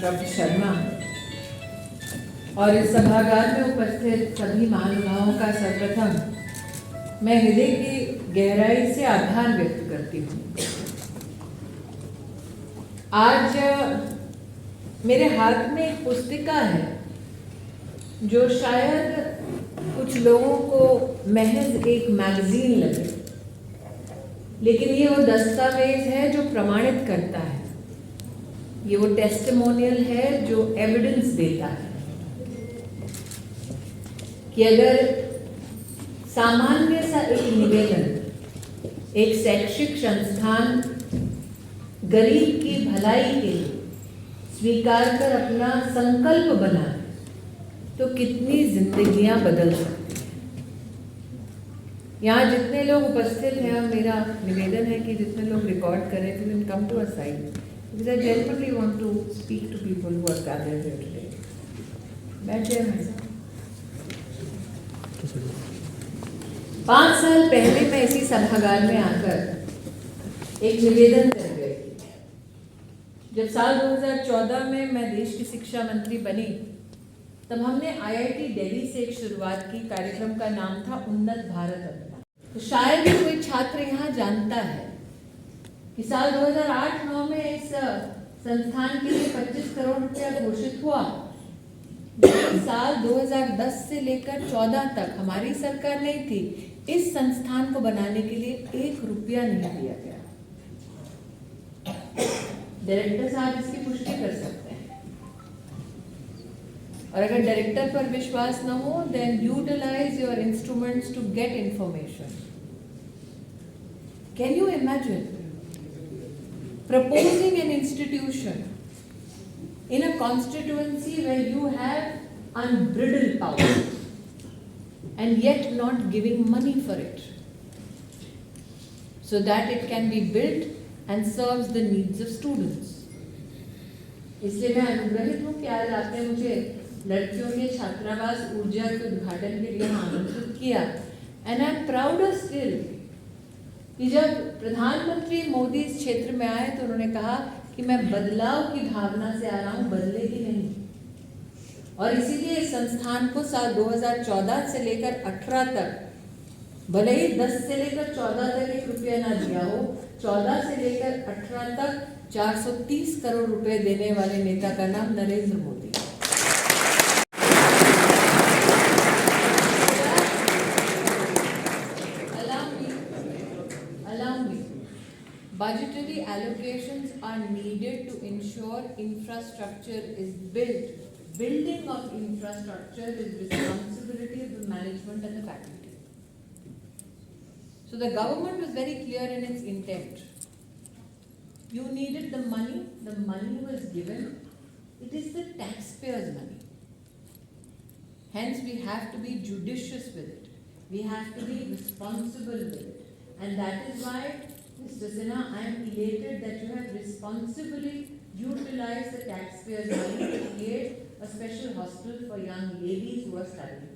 Doctor Sharma और इस सभागार में उपस्थित सभी महानुभावों का सर्वप्रथम मैं हृदय की गहराई से आभार व्यक्त करती हूँ। आज मेरे हाथ में एक पुस्तिका है जो शायद कुछ लोगों को महज एक मैगजीन लगे, लेकिन ये वो दस्तावेज है जो प्रमाणित करता है, ये वो टेस्टिमोनियल है जो एविडेंस देता है कि अगर सामान्य सा एक निवेदन एक शैक्षिक संस्थान गरीब की भलाई के लिए स्वीकार कर अपना संकल्प बनाए तो कितनी जिंदगियां बदल सकती हैं। यहाँ जितने लोग उपस्थित हैं और मेरा निवेदन है कि जितने लोग रिकॉर्ड करें तो then come to a side because I genuinely want to speak to people who are gathered here today. बैठ जाए भाई साहब। 5 साल पहले मैं इसी सभागार में आकर एक निवेदन कर गई। जब साल 2014 में मैं देश की शिक्षा मंत्री बनी तब हमने IIT दिल्ली से एक शुरुआत की। कार्यक्रम का नाम था उन्नत भारत अभियान। तो शायद ही कोई छात्र यहाँ जानता है कि साल 2008-9 में इस संस्थान के लिए 25 करोड़ रुपया घोषित हुआ। साल 2010 से लेकर 14 तक हमारी सरकार नहीं थी, इस संस्थान को बनाने के लिए 1 रुपया नहीं दिया गया। डायरेक्टर साहब इसकी पुष्टि कर सकते हैं। और अगर डायरेक्टर पर विश्वास न हो then utilize your instruments to get information. Can you imagine proposing an institution in a constituency where you have unbridled power and yet not giving money for it so that it can be built and serves the needs of students? इसलिए मैं अनुग्रहित हूँ कि आज आपने मुझे लड़कियों के छात्रावास ऊर्जा के उद्घाटन के लिए आमंत्रित किया। And I am proud still कि जब प्रधानमंत्री मोदी इस क्षेत्र में आए तो उन्होंने कहा कि मैं बदलाव की भावना से आ रहा हूँ, बदलेगी नहीं। और इसीलिए इस संस्थान को साल 2014 से लेकर 18 तक भले ही 10 से लेकर 14 तक 1 रुपया ना दिया हो, 14 से लेकर 18 तक 430 करोड़ रुपए देने वाले नेता का नाम Narendra Modi. Allow me. Budgetary allocations are needed to ensure infrastructure is built. Building of infrastructure is responsibility of the management and the faculty. So the government was very clear in its intent. You needed the money was given. It is the taxpayers' money. Hence we have to be judicious with it. We have to be responsible with it. And that is why, Mr. Sinha, I am elated that you have responsibly utilized the taxpayers' money to create a special hostel for young ladies who are studying.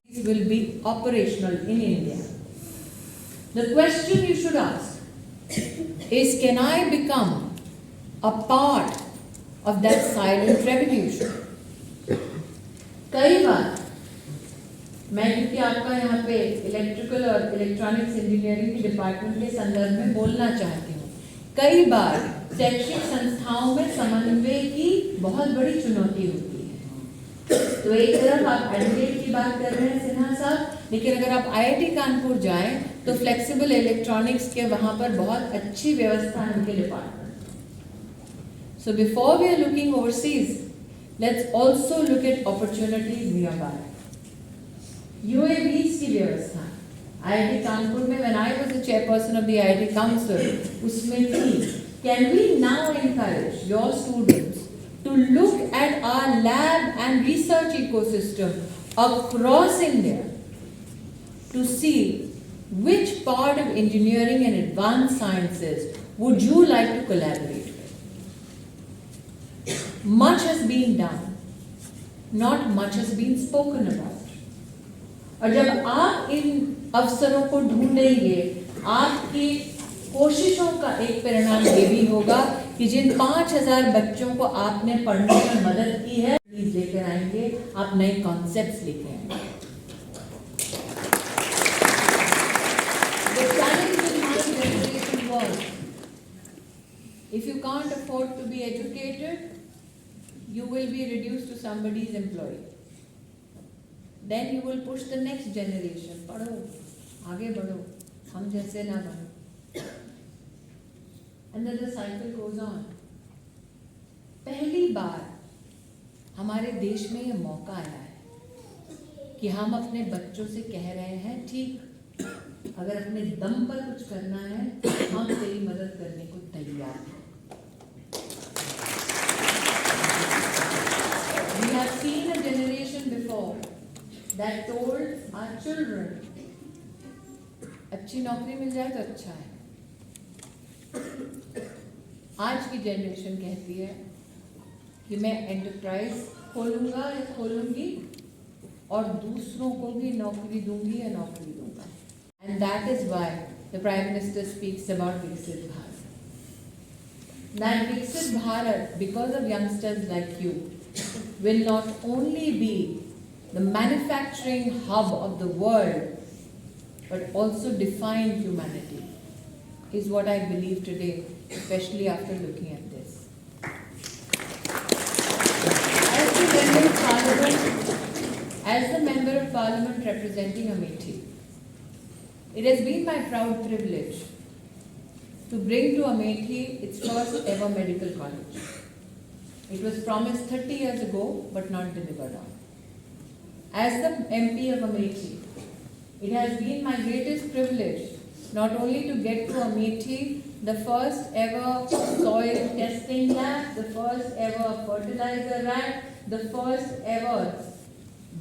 These will be operational in India. The question you should ask is, can I become a part of that silent revolution? कई बार मैं, क्योंकि आपका यहाँ पे electrical और electronics engineering के department के संदर्भ में बोलना चाहती हूँ, कई बार शैक्षिक संस्थाओं में समन्वय की बहुत बड़ी चुनौती होती है। तो एक तरफ आप एडवोकेट की बात कर रहे हैं सिन्हा साहब, लेकिन अगर आप IIT कानपुर जाएं तो फ्लेक्सिबल इलेक्ट्रॉनिक्स के वहाँ पर बहुत अच्छी व्यवस्था है उनके department. So before we are looking overseas, let's also look at opportunities nearby. UAVs की व्यवस्था IIT कानपुर में, when I was the chairperson of the IIT Council, उसमें थी। Can we now encourage your students to look at our lab and research ecosystem across India to see which part of engineering and advanced sciences would you like to collaborate with? Much has been done, not much has been spoken about. और जब आप इन अवसरों को ढूंढेंगे, आपकी कोशिशों का एक परिणाम ये भी होगा कि जिन 5000 बच्चों को आपने पढ़ने में मदद की है, प्लीज लेकर आएंगे, आप नए कॉन्सेप्ट्स लेके आएंगे। The challenge in my generation was, if you can't afford to be educated, you will be reduced to somebody's employee. Then you will push the next generation. पढ़ो, आगे बढ़ो, हम जैसे ना बनो। And then the cycle goes on. पहली बार हमारे देश में ये मौका आया है कि हम अपने बच्चों से कह रहे हैं, ठीक, अगर अपने दम पर कुछ करना है हम तेरी मदद करने को तैयार हैं। We have seen a generation before that told our children, अच्छी नौकरी मिल जाए तो अच्छा है। आज की जनरेशन कहती है कि मैं एंटरप्राइज खोलूंगा या खोलूंगी और दूसरों को भी नौकरी दूंगी या नौकरी दूंगा। And that is why the prime minister speaks about विकसित भारत। दैट विकसित Bharat, because of youngsters like you, will not only be the manufacturing hub of the world, but also define humanity, is what I believe today, especially after looking at this. As the member of Parliament representing Amethi, it has been my proud privilege to bring to Amethi its first ever medical college. It was promised 30 years ago, but not delivered on. As the MP of Amethi, it has been my greatest privilege not only to get to Amethi the first ever soil testing lab, the first ever fertilizer rack, the first ever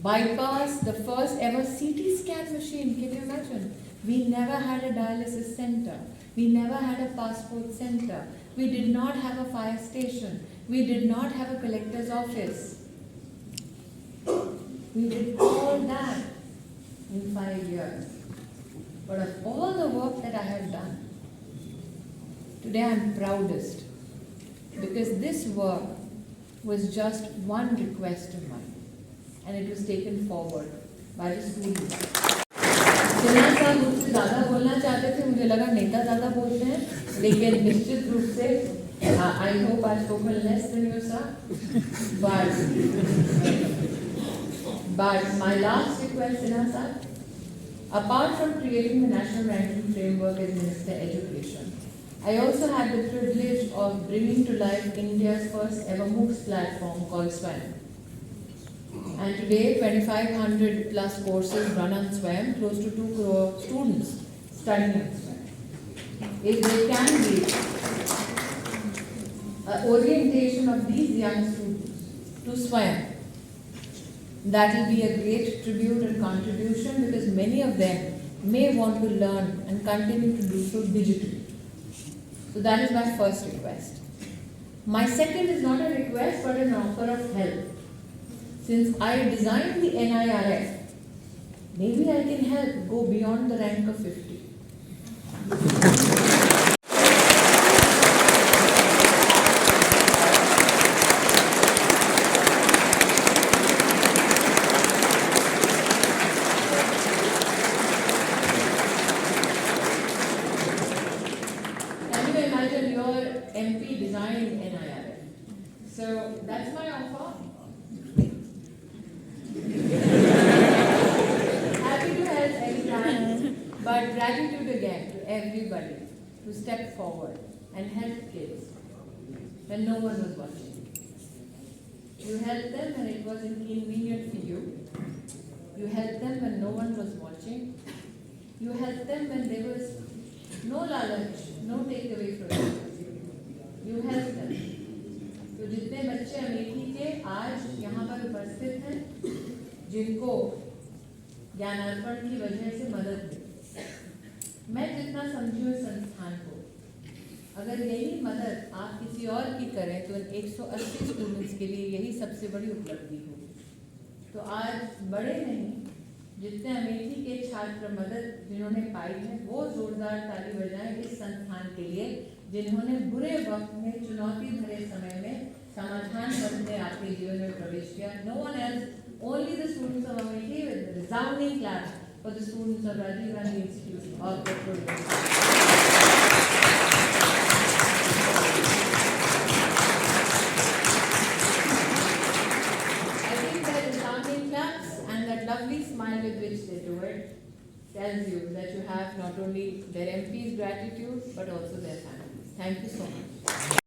bypass, the first ever CT scan machine. Can you imagine? We never had a dialysis center. We never had a passport center. We did not have a fire station. We did not have a collector's office. We did all that in 5 years. But of all the work that I have done, today I am proudest because this work was just one request of mine and it was taken forward by the students. Sinha साहब मुझसे ज़्यादा बोलना चाहते थे, मुझे लगा नेता ज़्यादा बोलते हैं, लेकिन निश्चित रूप से I hope I've spoken less than you, sir. But my last request, Sinha sir, apart from creating the national ranking framework as Minister Education, I also had the privilege of bringing to life India's first ever MOOCs platform called SWAYAM. And today, 2,500 plus courses run on SWAYAM, close to 2 crore students studying on SWAYAM. If they can be orientation of these young students to SWAYAM, that will be a great tribute and contribution because many of them may want to learn and continue to do so digitally. So that is my first request. My second is not a request but an offer of help. Since I designed the NIRF, maybe I can help go beyond the rank of 50. MP designed NIRF. So that's my offer. Happy to help anytime, but gratitude again to everybody who stepped forward and helped kids when no one was watching. You helped them when it was inconvenient for you. You helped them when no one was watching. You helped them when there was no lalach, no takeaway from you. You help them. तो जितने बच्चे अमेठी के आज यहाँ पर उपस्थित हैं, जिनको ज्ञानार्पण की वजह से मदद मिली, मैं जितना समझूं इस संस्थान को, अगर यही मदद आप किसी और की करें तो 180 स्टूडेंट्स के लिए यही सबसे बड़ी उपलब्धि होगी। तो आज बड़े नहीं, जितने अमेठी के छात्र मदद जिन्होंने पाई है वो जोरदार ताली बजाएं इस संस्थान के लिए जिन्होंने बुरे वक्त में चुनौती भरे समय में समाधान पथ में आपके जीवन में प्रवेश किया. No one else, only the students of Amethi with the resounding clap for the students of Rajiv Gandhi Institute of Petroleum. Lovely smile with which they do it tells you that you have not only their MP's gratitude but also their families. Thank you so much.